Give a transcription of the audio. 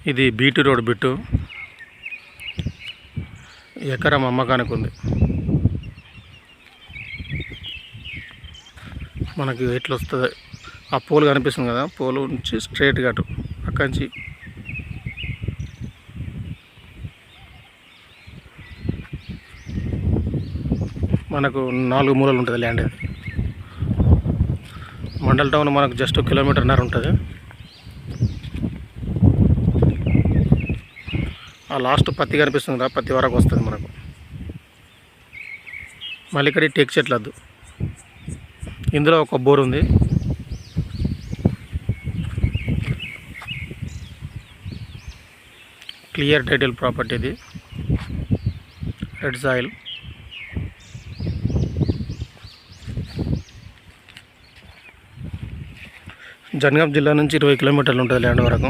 ఇది BT road bit ఎకరం అమ్మకానికి ఉంది. మనకి ఎట్లా వస్తుంది, ఆ పోల్ కనిపిస్తుంది కదా, పోల్ నుంచి స్ట్రైట్ అటు అక్కడి నుంచి మనకు 4 మూలలు ఉంటుంది ల్యాండ్. ఇది మండల్ టౌన్ మనకు జస్ట్ 1.5 కిలోమీటర్ ఉంటుంది. ఆ లాస్ట్ పత్తి కనిపిస్తుంది కదా, పత్తి వరకు వస్తుంది మనకు. మళ్ళీ ఇక్కడ టేక్ చెట్లు వద్దు. ఇందులో ఒక బోర్ ఉంది. క్లియర్ టైటిల్ ప్రాపర్టీ ఇది. Red soil. జనగాం జిల్లా నుంచి 20 కిలోమీటర్లు ఉంటుంది ల్యాండ్ వరకు.